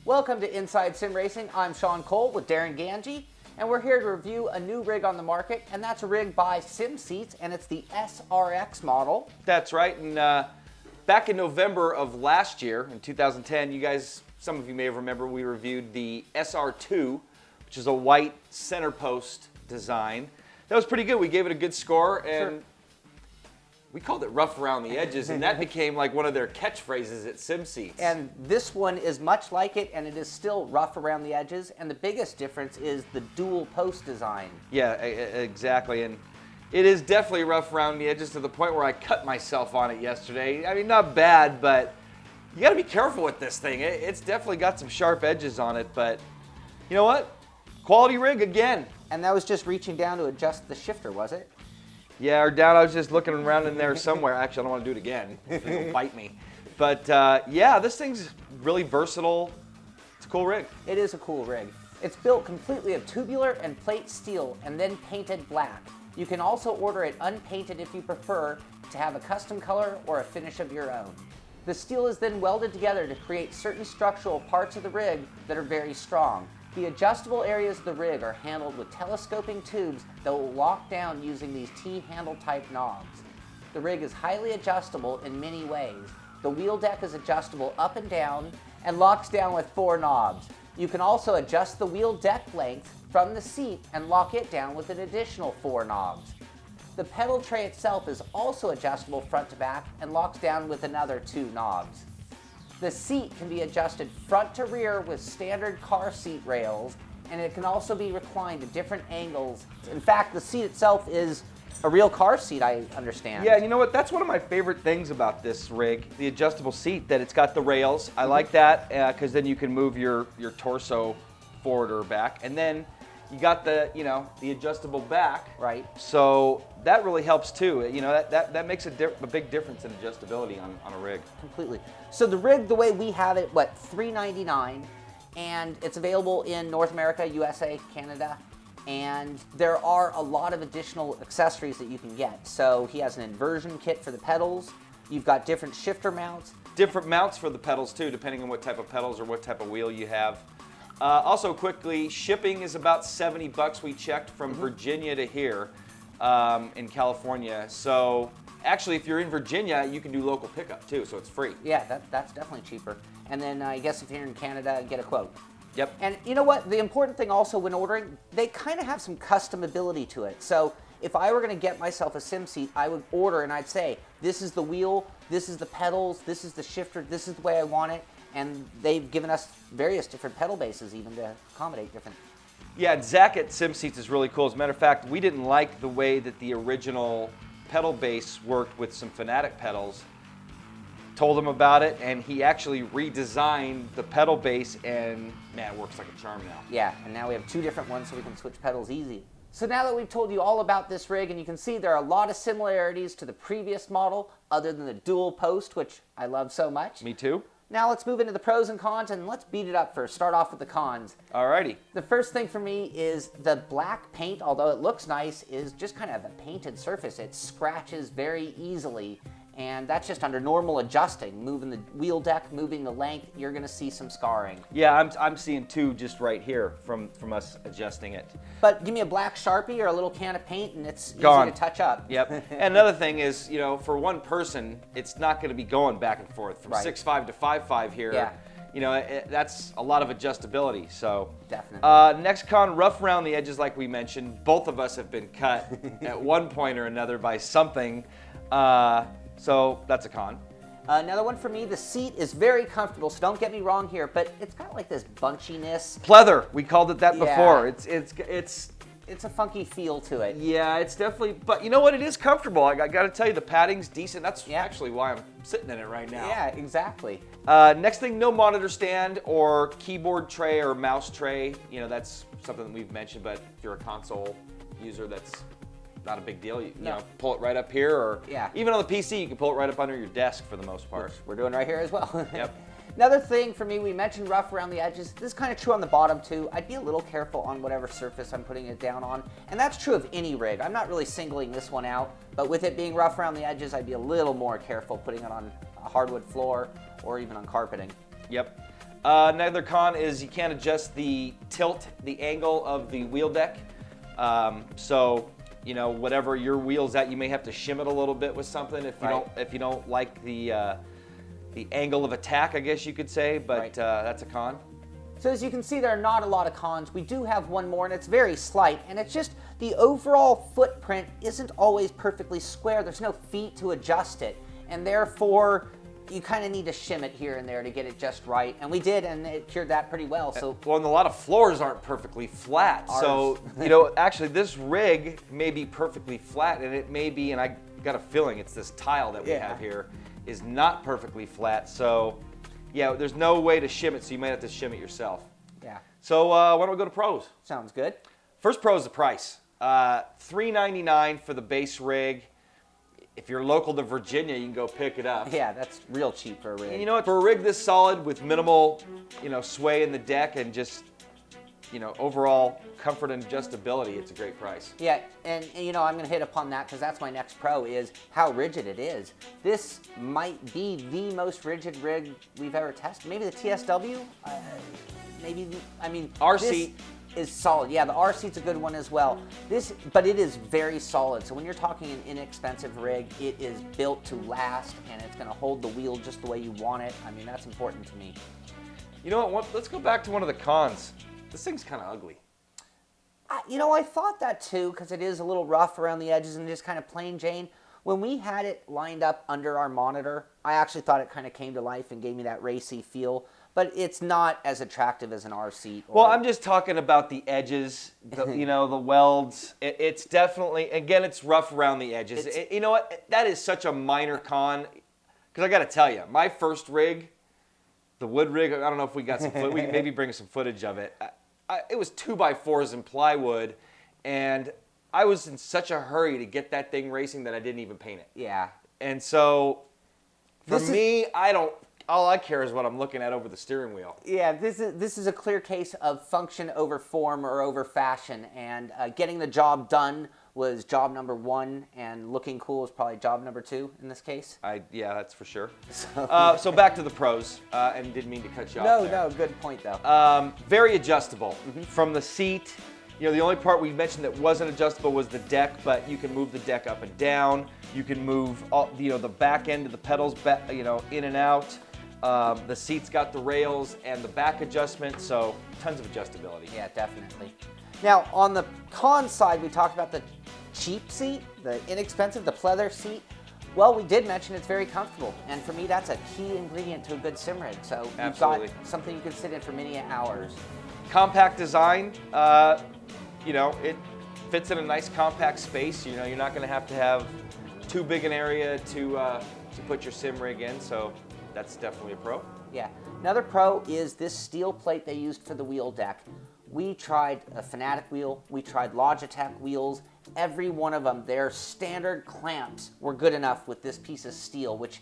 Welcome to Inside Sim Racing. I'm Sean Cole with Darren Ganji, and we're here to review a new rig on the market, and that's a rig by SimSeats, and it's the SRX model. That's right, and back in November of last year, in 2010, you guys, some of you may have remembered, we reviewed the SR2, which is a white center post design. That was pretty good. We gave it a good score, and Sure. we called it rough around the edges, and that became like one of their catchphrases at SimSeats. And this one is much like it, and it is still rough around the edges, and the biggest difference is the dual post design. Yeah, exactly, and it is definitely rough around the edges to the point where I cut myself on it yesterday. I mean, not bad, but you got to be careful with this thing. It's definitely got some sharp edges on it, but you know what? Quality rig again. And that was just reaching down to adjust the shifter, was it? Yeah, or down, I was just looking around in there somewhere. Actually, I don't want to do it again. It'll bite me. But yeah, this thing's really versatile. It's a cool rig. It is a cool rig. It's built completely of tubular and plate steel and then painted black. You can also order it unpainted if you prefer to have a custom color or a finish of your own. The steel is then welded together to create certain structural parts of the rig that are very strong. The adjustable areas of the rig are handled with telescoping tubes that will lock down using these T-handle type knobs. The rig is highly adjustable in many ways. The wheel deck is adjustable up and down and locks down with 4 knobs. You can also adjust the wheel deck length from the seat and lock it down with an additional 4 knobs. The pedal tray itself is also adjustable front to back and locks down with another 2 knobs. The seat can be adjusted front to rear with standard car seat rails, and it can also be reclined at different angles. In fact, the seat itself is a real car seat, I understand. Yeah, you know what? That's one of my favorite things about this rig, the adjustable seat, that it's got the rails. I like that because then you can move your torso forward or back. And then you got the, the adjustable back. Right. So that really helps too. You know, that makes a big difference in adjustability on a rig. Completely. So the rig, the way we have it, $399, and it's available in North America, USA, Canada, and there are a lot of additional accessories that you can get. So he has an inversion kit for the pedals. You've got different shifter mounts. Different mounts for the pedals too, depending on what type of pedals or what type of wheel you have. Also quickly, shipping is about $70 we checked from Virginia to here in California. So actually, if you're in Virginia, you can do local pickup too, so it's free. Yeah, that's definitely cheaper. And then I guess if you're in Canada, get a quote. Yep. And you know what? The important thing also when ordering, they kind of have some customability to it. So if I were going to get myself a sim seat, I would order and I'd say, this is the wheel, this is the pedals, this is the shifter, this is the way I want it. And they've given us various different pedal bases even to accommodate different. Yeah, Zach at SimSeats is really cool. As a matter of fact, we didn't like the way that the original pedal base worked with some Fanatic pedals. Told him about it, and he actually redesigned the pedal base, and man, it works like a charm now. Yeah, and now we have 2 different ones so we can switch pedals easy. So now that we've told you all about this rig, and you can see there are a lot of similarities to the previous model, other than the dual post, which I love so much. Me too. Now let's move into the pros and cons, and let's beat it up first. Start off with the cons. Alrighty. The first thing for me is the black paint, although it looks nice, is just kind of a painted surface. It scratches very easily, and that's just under normal adjusting. Moving the wheel deck, moving the length, you're going to see some scarring. Yeah, I'm seeing 2 just right here from us adjusting it. But give me a black Sharpie or a little can of paint, and it's Gone. easy to touch up. Yep. And another thing is, for one person, it's not going to be going back and forth from Right. 6.5 to 5.5 here. Yeah. That's a lot of adjustability. So Definitely. next con, rough around the edges, like we mentioned. Both of us have been cut at one point or another by something. So that's a con. Another one for me, the seat is very comfortable, so don't get me wrong here, but it's got like this bunchiness. Pleather, we called it that Yeah. before. It's a funky feel to it. Yeah, it's definitely, but you know what? It is comfortable. I got to tell you, the padding's decent. That's Yeah. actually why I'm sitting in it right now. Yeah, exactly. Next thing, no monitor stand or keyboard tray or mouse tray. That's something that we've mentioned, but if you're a console user, that's not a big deal. You know, pull it right up here, or even on the PC, you can pull it right up under your desk for the most part. Which we're doing right here as well. Yep. Another thing for me, we mentioned rough around the edges. This is kind of true on the bottom too. I'd be a little careful on whatever surface I'm putting it down on. And that's true of any rig. I'm not really singling this one out, but with it being rough around the edges, I'd be a little more careful putting it on a hardwood floor or even on carpeting. Yep. Another con is you can't adjust the tilt, the angle of the wheel deck. So, you know, whatever your wheel's at, you may have to shim it a little bit with something if you don't like the angle of attack, I guess you could say. But that's a con. So as you can see, there are not a lot of cons. We do have one more, and it's very slight, and it's just the overall footprint isn't always perfectly square. There's no feet to adjust it, and therefore you kind of need to shim it here and there to get it just right. And we did, and it cured that pretty well. So well, and a lot of floors aren't perfectly flat. So, you know, actually this rig may be perfectly flat, and it may be, and I got a feeling it's this tile that we have here, is not perfectly flat. So, yeah, there's no way to shim it, so you might have to shim it yourself. Yeah. So why don't we go to pros? Sounds good. First pro is the price. $3.99 for the base rig. If you're local to Virginia, you can go pick it up. Yeah, that's real cheap for a rig. And you know what? For a rig this solid with minimal, you know, sway in the deck and just, you know, overall comfort and adjustability, it's a great price. Yeah, and you know, I'm going to hit upon that because that's my next pro is how rigid it is. This might be the most rigid rig we've ever tested. Maybe the TSW? Maybe, I mean, R-seat is solid. Yeah, the R-seat's a good one as well. But it is very solid. So when you're talking an inexpensive rig, it is built to last, and it's going to hold the wheel just the way you want it. I mean, that's important to me. You know what? Let's go back to one of the cons. This thing's kind of ugly. You know, I thought that too, because it is a little rough around the edges and just kind of plain Jane. When we had it lined up under our monitor, I actually thought it kind of came to life and gave me that racy feel. But it's not as attractive as an R-seat. Well, I'm just talking about the edges, you know, the welds. It's definitely, again, it's rough around the edges. You know what? That is such a minor con. Because I got to tell you, my first rig, the wood rig, I don't know if we got some we can maybe bring some footage of it. It was 2x4s and plywood, and I was in such a hurry to get that thing racing that I didn't even paint it. Yeah. And so, for me, all I care is what I'm looking at over the steering wheel. Yeah, this is a clear case of function over form or over fashion, and getting the job done was job number one, and looking cool was probably job number two in this case. Yeah, that's for sure. So back to the pros, and didn't mean to cut you off there. No, good point though. Very adjustable. From the seat, you know, the only part we mentioned that wasn't adjustable was the deck, but you can move the deck up and down. You can move, you know, the back end of the pedals, you know, in and out. The seat's got the rails and the back adjustment, so tons of adjustability. Yeah, definitely. Now, on the con side, we talked about the cheap seat, the inexpensive, the pleather seat. Well, we did mention it's very comfortable, and for me, that's a key ingredient to a good sim rig. So you've got something you can sit in for many hours. Compact design, you know, it fits in a nice compact space. You know, you're not going to have too big an area to put your sim rig in, so that's definitely a pro. Yeah. Another pro is this steel plate they used for the wheel deck. We tried a Fanatic wheel, we tried Logitech wheels, every one of them, their standard clamps were good enough with this piece of steel, which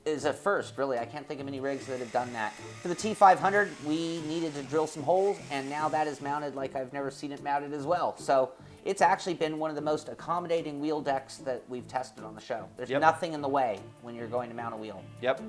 is a first, really. I can't think of any rigs that have done that. For the T500, we needed to drill some holes, and now that is mounted like I've never seen it mounted as well. So it's actually been one of the most accommodating wheel decks that we've tested on the show. There's nothing in the way when you're going to mount a wheel. Yep.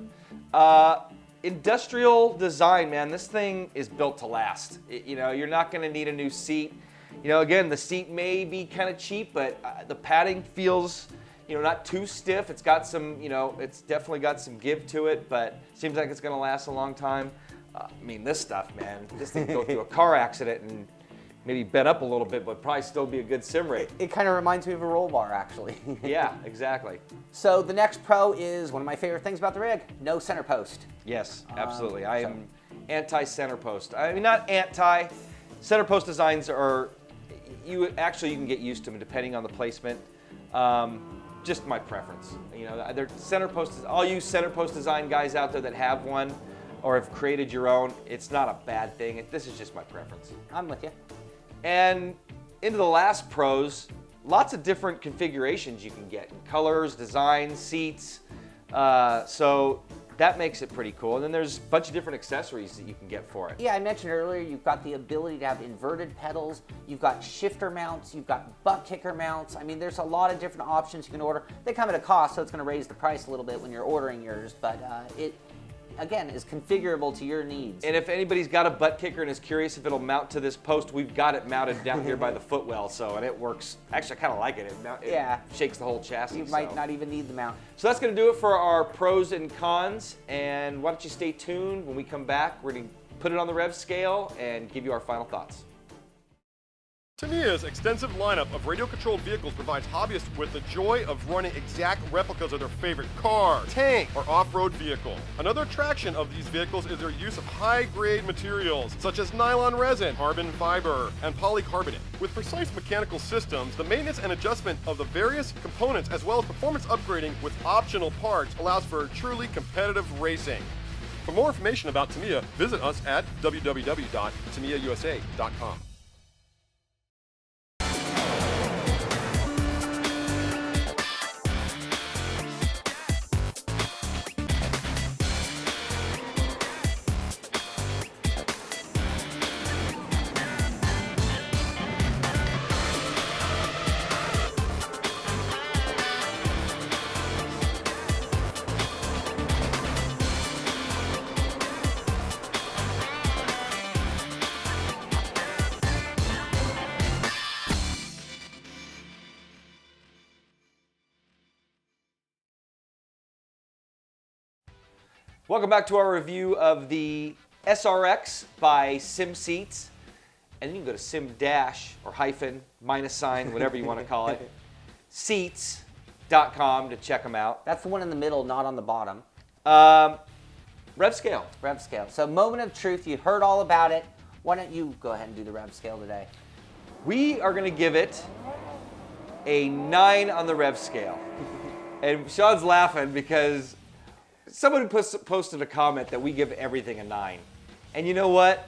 Industrial design, man, this thing is built to last. You know, you're not going to need a new seat. You know, again, the seat may be kind of cheap, but the padding feels, you know, not too stiff. It's got some, you know, it's definitely got some give to it, but seems like it's going to last a long time. I mean, this stuff, man, this thing go through a car accident and maybe bent up a little bit, but probably still be a good sim rig. It kind of reminds me of a roll bar, actually. Yeah, exactly. So the next pro is one of my favorite things about the rig, no center post. Yes, absolutely. I am anti-center post. I mean, not anti. Center post designs are, you can get used to them depending on the placement. Just my preference. You know, they're center post. All you center post design guys out there that have one or have created your own, it's not a bad thing. This is just my preference. I'm with you. And into the last pros, lots of different configurations you can get, colors, designs, seats. So that makes it pretty cool. And then there's a bunch of different accessories that you can get for it. Yeah, I mentioned earlier, you've got the ability to have inverted pedals, you've got shifter mounts, you've got butt kicker mounts. I mean, there's a lot of different options you can order. They come at a cost, so it's going to raise the price a little bit when you're ordering yours, but again, is configurable to your needs. And if anybody's got a butt kicker and is curious if it'll mount to this post, we've got it mounted down here by the footwell, and it works. Actually, I kind of like it. It shakes the whole chassis. You might not even need the mount. So that's going to do it for our pros and cons. And why don't you stay tuned? When we come back, we're going to put it on the rev scale and give you our final thoughts. Tamiya's extensive lineup of radio-controlled vehicles provides hobbyists with the joy of running exact replicas of their favorite car, tank, or off-road vehicle. Another attraction of these vehicles is their use of high-grade materials, such as nylon resin, carbon fiber, and polycarbonate. With precise mechanical systems, the maintenance and adjustment of the various components, as well as performance upgrading with optional parts, allows for truly competitive racing. For more information about Tamiya, visit us at www.tamiyausa.com. Welcome back to our review of the SRX by SimSeats. And you can go to sim- or hyphen, minus sign, whatever you want to call it, seats.com to check them out. That's the one in the middle, not on the bottom. Rev scale. Rev scale. So moment of truth, you heard all about it. Why don't you go ahead and do the rev scale today? We are going to give it a 9 on the rev scale. And Sean's laughing because someone posted a comment that we give everything a 9. And you know what?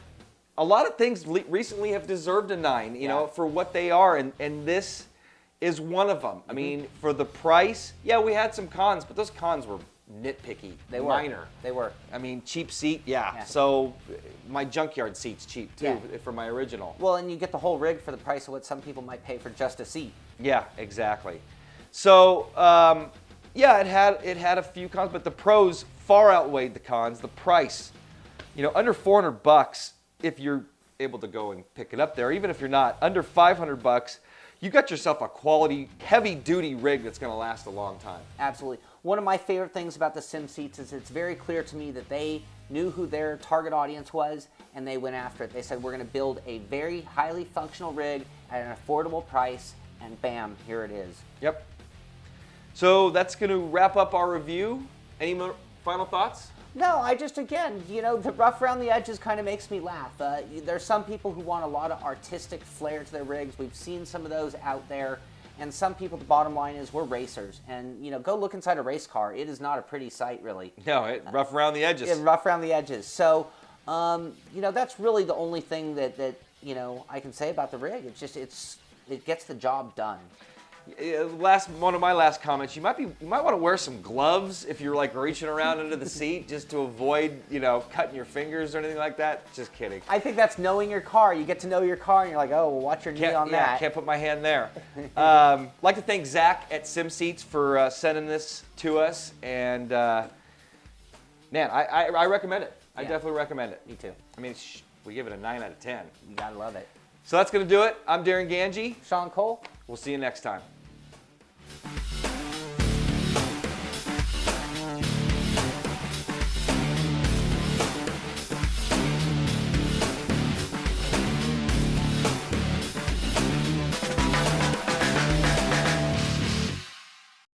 A lot of things recently have deserved a 9, you know, for what they are. And this is one of them. I mean, for the price, yeah, we had some cons, but those cons were nitpicky. They were. Minor. They were. I mean, cheap seat, So my junkyard seat's cheap, too, for my original. Well, and you get the whole rig for the price of what some people might pay for just a seat. Yeah, exactly. So, yeah, it had a few cons, but the pros far outweighed the cons. The price, you know, under $400 if you're able to go and pick it up there. Even if you're not, under $500, you got yourself a quality, heavy-duty rig that's going to last a long time. Absolutely. One of my favorite things about the SimSeats is it's very clear to me that they knew who their target audience was, and they went after it. They said, we're going to build a very highly functional rig at an affordable price, and bam, here it is. Yep. So that's going to wrap up our review. Any more final thoughts? No, I just, again, you know, the rough around the edges kind of makes me laugh. There's some people who want a lot of artistic flair to their rigs. We've seen some of those out there. And some people, the bottom line is, we're racers. And, you know, go look inside a race car. It is not a pretty sight, really. No, rough around the edges. Yeah, rough around the edges. So, you know, that's really the only thing that you know, I can say about the rig. It's just, it gets the job done. One of my last comments, you might want to wear some gloves if you're like reaching around under the seat just to avoid, you know, cutting your fingers or anything like that. Just kidding. I think that's knowing your car. You get to know your car and you're like, oh, well, watch your knee on that. Can't put my hand there. Like to thank Zach at SimSeats for sending this to us, and man, I recommend it. I definitely recommend it. Me too. I mean, we give it a 9 out of 10. You gotta love it. So that's going to do it. I'm Darren Ganji. Sean Cole. We'll see you next time.